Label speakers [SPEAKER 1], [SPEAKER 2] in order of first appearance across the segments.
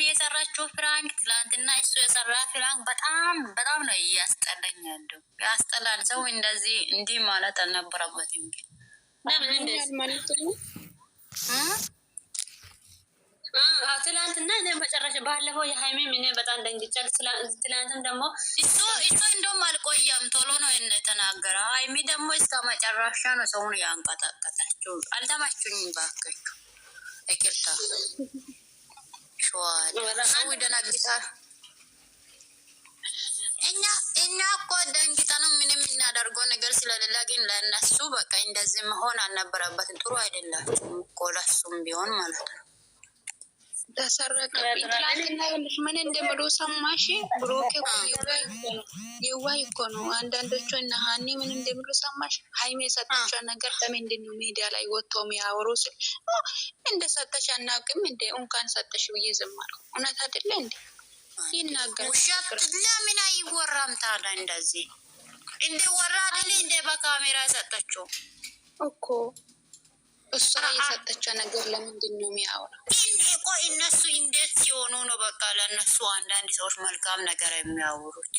[SPEAKER 1] የሰራችው ፍራንክ ትላንትና እሱ የሰራ ፍራንክ በጣም ነው እያስጠላኝ ያለው። ያስጠላል። ሰው እንደዚህ እንዲህ ማለት አልነበረበትም። ትላንትና መጨረሻ ባለፈው የሀይሜ ምን በጣም ደንግጫል። ትላንትም ደግሞ እሱ እንደውም አልቆየም፣ ቶሎ ነው የተናገረ። ሀይሜ ደግሞ እስከ መጨረሻ ነው ሰውን ያንቀጣቀጣችሁ። አልተማችሁኝም ባካችሁ፣ ይቅርታ። ሰው ይደነግጣል። እኛ እኮ ደንግጠን ምንም የምናደርገው ነገር ስለሌለ፣ ግን ለእነሱ በቃ እንደዚህ መሆን አልነበረበትም። ጥሩ አይደላችሁም እኮ ለሱም ቢሆን ማለት ነው።
[SPEAKER 2] ተሰረቀ ትላንትና ምን እንደምሉ ሰማሽ? ብሩኬ የዋይ እኮ ነው። አንዳንዶቹ እና ሀኒ ምን እንደምሉ ሰማሽ? ሀይሜ የሰጠችው ነገር ለምንድን ነው ሚዲያ ላይ ወጥቶ የሚያወሩ? ስል እንደሰጠች አናውቅም እንደ እንኳን ሰጠሽ ብዬ ዝም አልኩ። እውነት አይደለ እንዴ? ይናገር
[SPEAKER 1] ውሸት ለምን አይወራም ታዲያ? እንደዚህ እንደወራ አይደል እንደ በካሜራ የሰጠችው
[SPEAKER 2] እኮ እሷ የሰጠችው ነገር ለምንድን ነው የሚያወራው?
[SPEAKER 1] ቆይ እነሱ እንዴት ሲሆኑ ነው በቃ ለእነሱ አንዳንድ ሰዎች መልካም ነገር የሚያወሩት?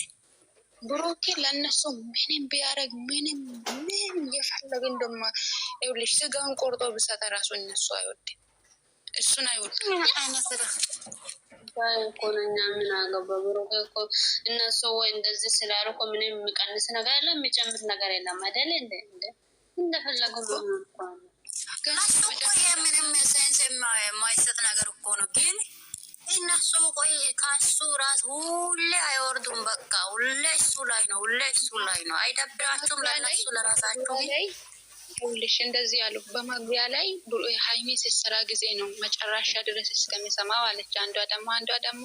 [SPEAKER 2] ብሩኬ ለእነሱ ምንም ቢያደርግ ምንም የፈለግ እንደማ ይኸውልሽ ስጋውን ቆርጦ ብሰጠ ራሱ እነሱ አይወድም፣ እሱን አይወድም።
[SPEAKER 3] ኮነኛ ምን አገባ ብሩኬ እኮ እነሱ ወይ እንደዚህ ስላሉ እኮ ምንም የሚቀንስ ነገር የለም የሚጨምር ነገር የለም አይደል? እንደፈለጉ ነው።
[SPEAKER 1] እሱ ቆይ ምንም ሳይንስ የማይሰጥ ነገር እኮ ነው። ግን እነሱ ቆይ ከሱ ራስ ሁሌ አይወርዱም። በቃ ሁሌ እሱ ላይ ነው። አይደብራችሁም? ለነሱ ለራሳችሁ
[SPEAKER 2] ሁልሽ እንደዚህ ያሉ በመግቢያ ላይ ሀይሜ ስትሰራ ጊዜ ነው መጨረሻ ድረስ እስከሚሰማ አለች። አንዷ ደግሞ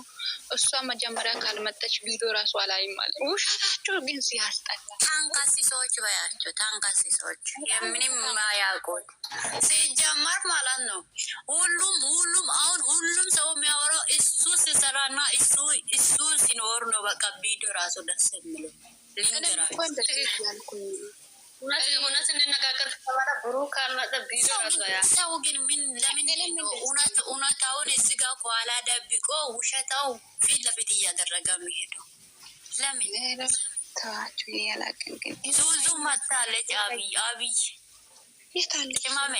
[SPEAKER 2] እሷ መጀመሪያ ካልመጠች ቪዲዮ ራሱ አላይም ማለት ውሸታቸው ግን ሲያስጠላ።
[SPEAKER 1] ታንካሲ ሰዎች በያቸው ታንካሲ ሰዎች የምንም ማያውቁት ሲጀመር ማለት ነው። ሁሉም ሰው የሚያወራው እሱ ሲሰራና እሱ ሲኖር ነው። በቃ ቪዲዮ ራሱ ደስ የሚለው
[SPEAKER 3] እውነት እንነጋገር ከተባለ ብሩክ ካልመጣ ቪዲዮ ራሱ
[SPEAKER 1] ሰው ግን ለምንድን ነው እውነታውን እዚህ ጋር ከኋላ ደብቆ ውሸታው ፊት ለፊት እያደረገ የሚሄደው? ለምን
[SPEAKER 2] ተዋችሁ? ያላቀን ግን
[SPEAKER 1] ዙዙ መታለች። አብይ ቅመሜ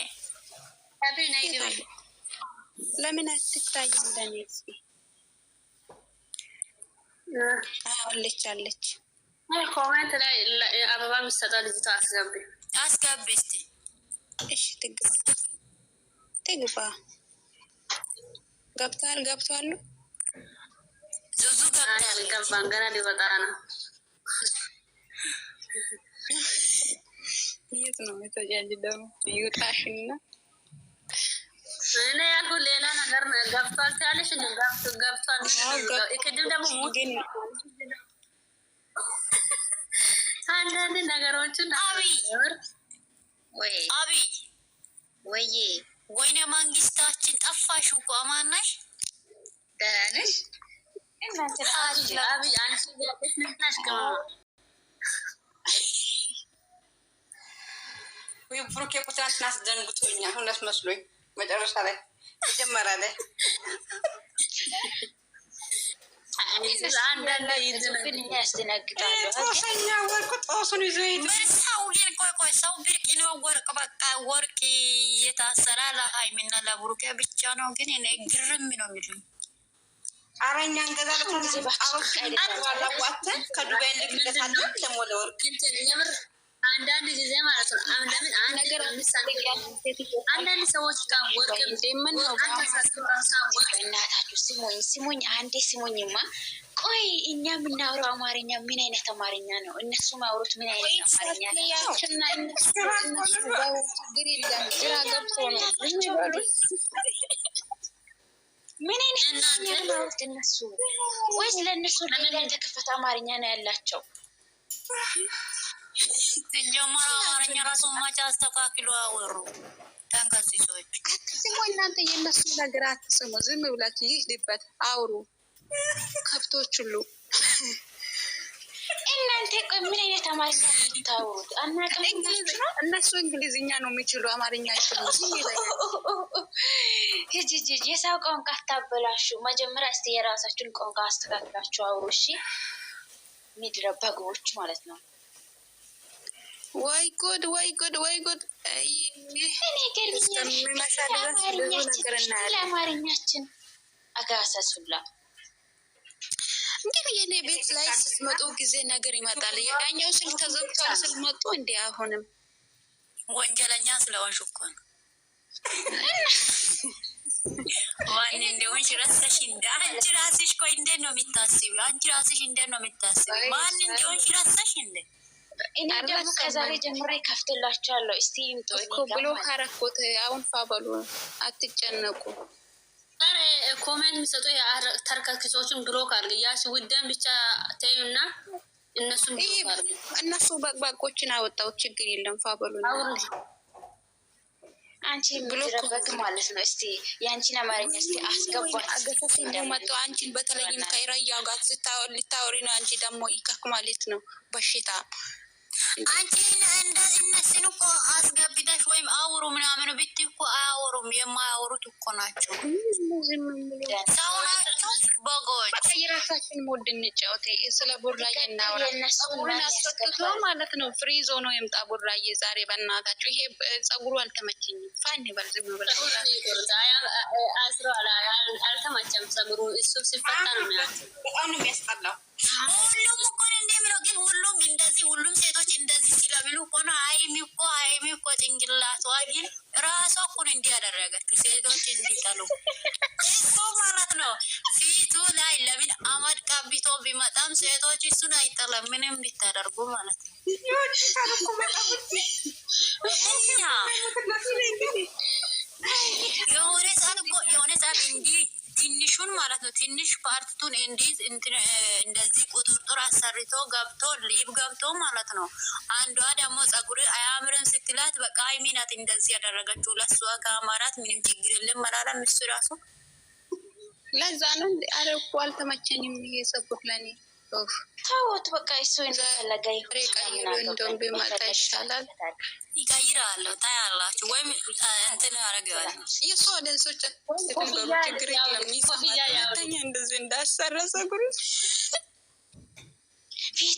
[SPEAKER 3] አብይ ናይ ግቢ
[SPEAKER 2] ለምን አትታይም? ለኔ አለች
[SPEAKER 3] ኮሜንት ላይ አበባ የሚሰጠው ልጅቷ አስገቢ እስቲ።
[SPEAKER 2] እሺ ትግባ ገብቷሉ።
[SPEAKER 1] ዙዙ
[SPEAKER 3] ገባን ገና ሊወጣ ነው።
[SPEAKER 2] የት ነው የተጃጅለው? ይውጣሽና
[SPEAKER 3] እኔ ያልኩ ሌላ ነገር ገብቷል ትያለሽ። ገብቷል ቅድም ደግሞ አንዳንድ ነገሮችን
[SPEAKER 1] አብይ ወይኔ መንግስታችን ጠፋሽ እኮ አማናሽ
[SPEAKER 3] ደህና ነሽ? አብይ አንቺ ያለሽ ነሽ ከማማ
[SPEAKER 4] ወይ ብሩኬ እኮ ትናንትና አስደንግጦኛል። እውነት መስሎኝ መጨረሻ ላይ መጀመሪያ ላይ
[SPEAKER 3] አንዳንድ ያስደነግጣሉ።
[SPEAKER 4] ጦሱን ይዞ
[SPEAKER 1] ሰው ብርቅ ነው። ወርቅ በቃ ወርቅ የታሰራ ለሀይሚና ለብሩኬ ብቻ ነው። ግን እኔ ግርም ነው የሚሉኝ
[SPEAKER 4] አረኛ እንገዛለን ከዱባይ ልግለታለን ደግሞ ለወርቅ
[SPEAKER 3] አንዳንድ ጊዜ ማለት ነው። ለምን አንዳንድ ሰዎች ጋር ወርቅ
[SPEAKER 5] እናታችሁ ስሙኝ አንዴ ስሙኝማ። ቆይ እኛ የምናወራው አማርኛ ምን አይነት አማርኛ ነው? እነሱ ማውሩት ምን አይነት አማርኛ ነው? ምን አይነት ማውሩት እነሱ? ወይስ ለእነሱ ሌላ የተከፈተ አማርኛ ነው ያላቸው?
[SPEAKER 1] ጀመራ አማርኛ ራሱ ማጫ አስተካክሎ አወሩ። ታንካሲ ሰዎች
[SPEAKER 2] አትስሙ። እናንተ የነሱ ነገር አትስሙ። ዝም ብላችሁ ይህ ሊበት አውሩ። ከብቶች ሁሉ
[SPEAKER 5] እናንተ ቆይ ምን አይነት አማርኛ የምታወሩት? አናውቅም።
[SPEAKER 2] እነሱ እንግሊዝኛ ነው የሚችሉ አማርኛ አይችሉም።
[SPEAKER 5] ሂጂ የሰው ቋንቋ አታበላሹ። መጀመሪያ እስቲ የራሳችሁን ቋንቋ አስተካክላችሁ አውሩ እሺ። ምድረ በጎች ማለት ነው።
[SPEAKER 2] ወይ ጉድ ወይ ጉድ ወይ ጉድ!
[SPEAKER 5] እኔ ገርምኛል። አማርኛችን አጋሰሱላ
[SPEAKER 2] እንግዲህ የኔ ቤት ላይ ስትመጡ ጊዜ ነገር ይመጣል። ያኛው ስልክ ተዘግቷል ስልመጡ እንዲ አሁንም
[SPEAKER 1] ወንጀለኛ ስለሆንሽ እኮ ነው። ማን እንደሆንሽ ረስተሽ እንደ አንቺ ራስሽ ቆይ እንዴት ነው የሚታስቢው? አንቺ ራስሽ እንዴት ነው የሚታስቢው? ማን እንደሆንሽ ረስተሽ እንደ
[SPEAKER 5] እኔ ደግሞ ከዛሬ ጀምሬ ከፍትላችኋለሁ። እስቲ ይምጡ
[SPEAKER 2] እኮ ብሎ ካረኮት አሁን ፋበሉ አትጨነቁ።
[SPEAKER 3] አረ ኮሜንት የሚሰጡ ተርከክሶችን ብሎክ አድርግ። ያስ ውደን ብቻ ተዩና እነሱን ብሎክ አድርግ።
[SPEAKER 2] እነሱ በቅባቆችን አወጣው ችግር የለም ፋበሉ
[SPEAKER 5] አንቺ ብሎክ ማለት ነው። እስቲ የአንቺን አማርኛ እስቲ አስገባት።
[SPEAKER 2] አገሰስ እንደመጡ አንቺን በተለይም ከኢራያ ጋር ልታወሪ ነው። አንቺ ደግሞ ይካክ ማለት ነው በሽታ
[SPEAKER 1] አንቺ እንደዚህ እነሱን እኮ አስገብተሽ ወይም አውሩ ምናምን ብትይ እኮ አያወሩም። የማያወሩት እኮ ናቸው። ሰው ናቸው በጎች።
[SPEAKER 2] የራሳችን ሞድ እንጫወት። ስለ ቡራዬ እናውራ። ጸጉሩን አስፈትቶ ማለት ነው ፍሪዞ ነው የምጣ ቡራዬ ዛሬ በእናታቸው። ይሄ ጸጉሩ አልተመቸኝም። ፋን ይበል ዝም ብለ
[SPEAKER 3] አልተመቸም ጸጉሩ። እሱ ሲፈታ ነው
[SPEAKER 4] በጣም ነው የሚያስጠላው።
[SPEAKER 1] ሁሉም እኮ እንደሚለው ግን ሁሉም እንደዚህ ሁሉም ሴቶች እንደዚህ ሲለብሉ እኮ ነው። ሀይሚ እኮ ጭንቅላቷ ግን ራሷ እኮ ነው እንዲህ ያደረገችው ሴቶች እንዲጠሉ እሱ ማለት ነው። ፊቱ ላይ ለምን አመድ ቀብቶ ቢመጣም ሴቶች እሱን አይጠለም ምንም ቢታደርጉ ማለት ነው። የሆነ ሰዓት እንዲህ ትንሹን ማለት ነው ትንሽ ፓርቲቱን እንደዚህ ቁጥርጥር አሰርቶ ገብቶ ሊብ ገብቶ ማለት ነው። አንዷ ደግሞ ጸጉር አያምርም ስትላት በቃ ሀይሚ ናት እንደዚህ ያደረገችው። ለሷ ከአማራት ምንም ችግር የለም አላለም እሱ ራሱ።
[SPEAKER 2] ለዛ ነው አረ እኮ አልተመቸኝም ይሄ ጸጉር ለኔ
[SPEAKER 5] ታወት በቃ እሱ እንደፈለገ
[SPEAKER 2] ቀይሮ እንደውም ቢመጣ ይሻላል።
[SPEAKER 1] ይቀይራለሁ ታያላችሁ ወይም እንትን ያደርገዋል።
[SPEAKER 2] የሷ ደንሶች ችግር የለም ይሰማተኛ እንደዚህ እንዳሰራ ጸጉሩ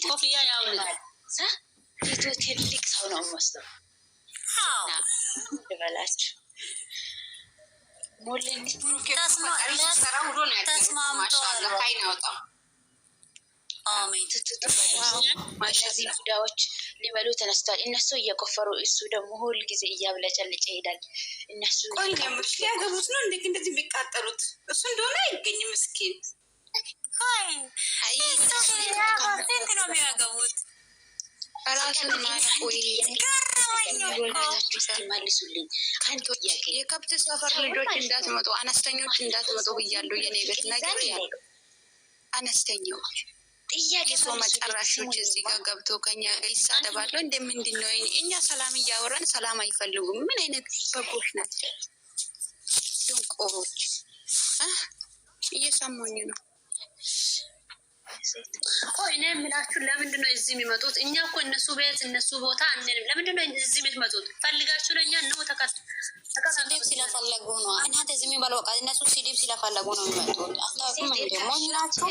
[SPEAKER 3] ኮፍያ ያውል
[SPEAKER 5] ፊቱ ትልቅ ሰው ነው ወስደው ይበላችሁ ሞልን
[SPEAKER 1] ተስማምተዋል።
[SPEAKER 5] እነዚህ ቡዳዎች ሊበሉ ተነስተዋል። እነሱ እየቆፈሩ እሱ ደግሞ ሁል ጊዜ እያብለጨልጨ ይሄዳል። እነሱ
[SPEAKER 4] ሊያገቡት ነው እንዴ እንደዚህ የሚቃጠሉት? እሱ እንደሆነ አይገኝም። ምስኪን
[SPEAKER 1] ስንት ነው የሚያገቡት?
[SPEAKER 5] መልሱልኝ።
[SPEAKER 2] የከብት ሰፈር ልጆች እንዳትመጡ፣ አነስተኞች እንዳትመጡ ብያለሁ። የኔ ቤት ነገር ያሉ አነስተኛዎች የሰው መጨራሾች እዚህ ጋር ገብቶ ከኛ ይሳደባሉ። እንደምንድን ነው እኛ ሰላም እያወራን ሰላም አይፈልጉም። ምን አይነት በጎች ናቸው? ድንቆሮች እየሰሙኝ ነው።
[SPEAKER 3] እኔ የምላችሁ ለምንድን ነው እዚህ የሚመጡት? እኛ እኮ እነሱ ቤት እነሱ ቦታ አንልም። ለምንድን ነው እዚህ የምትመጡት? ፈልጋችሁ ነው? እኛ ነው
[SPEAKER 1] ስድብ ስለፈለጉ ነው። እናንተ ዝም በለው በቃ። እነሱ ስድብ ስለፈለጉ ነው የሚመጡት። አታውቁም ደግሞ ናቸው።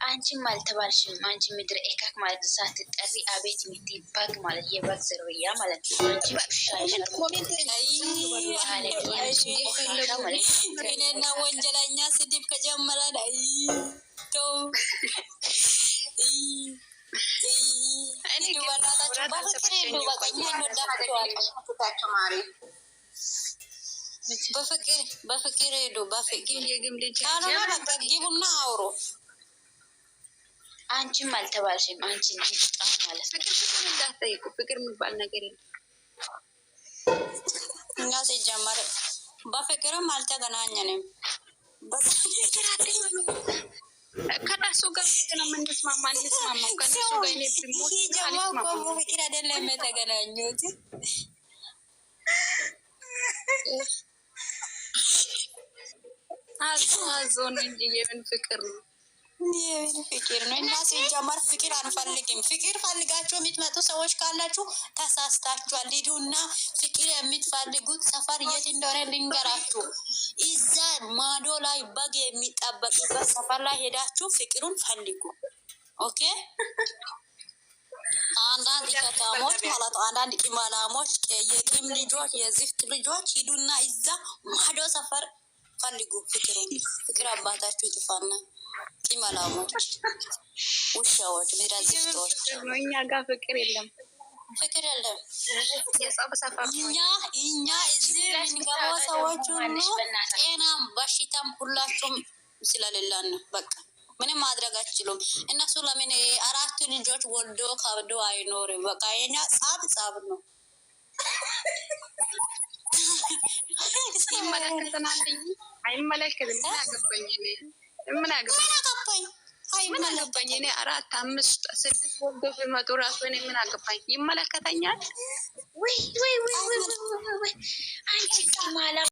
[SPEAKER 5] አንቺም አልተባልሽም። አንቺ ምድር ኤካክ ማለት ሳትጠሪ አቤት ሚት በግ ማለት የበግ ዝርያ ማለት ነው።
[SPEAKER 1] እኔና ወንጀለኛ ስድብ ከጀመረ በፍቅር ሄዱ። በፍቅር ግቡና አውሩ።
[SPEAKER 5] አንቺም አልተባልሽም። አንቺ ማለት
[SPEAKER 2] ፍቅር እንዳትጠይቁ። ፍቅር የሚባል ነገር የለም።
[SPEAKER 1] እኛ ሲጀመር በፍቅርም አልተገናኘንም።
[SPEAKER 2] ከእነሱ ጋር ነው የምንስማማ። እንስማማው ከእነሱ ጋር
[SPEAKER 1] በፍቅር አይደለም የተገናኙት።
[SPEAKER 2] አዞ ነው እንጂ የምን ፍቅር ነው?
[SPEAKER 1] ፍቅር ነው እና ሲጀመር ፍቅር አንፈልግም። ፍቅር ፈልጋችሁ የምትመጡ ሰዎች ካላችሁ ተሳስታችኋል። ሂዱና ፍቅር የምትፈልጉት ሰፈር የት እንደሆነ ልንገራችሁ። እዛ ማዶ ላይ በግ የሚጠበቅበት ሰፈር ላይ ሄዳችሁ ፍቅሩን ፈልጉ። ኦኬ። አንዳንድ ከተሞች ማለት አንዳንድ ቂማላሞች፣ የቂም ልጆች፣ የዝፍት ልጆች ሂዱና እዛ ማዶ ሰፈር ፈልጉ ፍቅሩን። ፍቅር አባታችሁ ይጥፋና ቂማላሞች፣ ውሻዎች፣ ዝፍቶች።
[SPEAKER 2] እኛ ጋር ፍቅር የለም፣
[SPEAKER 1] ፍቅር የለም።
[SPEAKER 2] የጸብ ሰፈር
[SPEAKER 1] እኛ እዚህ የምንገባው ሰዎች ሁሉ ጤናም በሽታም ሁላችሁም ስለሌለን ነው። በቃ ምንም ማድረግ አትችሉም። እነሱ ለምን 4 ልጆች ወልዶ ከብዶ አይኖርም? በቃ የኛ ጻብ ነው።
[SPEAKER 2] ይመለከተናል። አይመለከትም። ምን አገባኝ እኔ 4፣ 5፣ 6 ወልዶ ቢመጡ ራሱ እኔ ምን አገባኝ? ይመለከተኛል።
[SPEAKER 5] ወይ አንቺ ቂማላ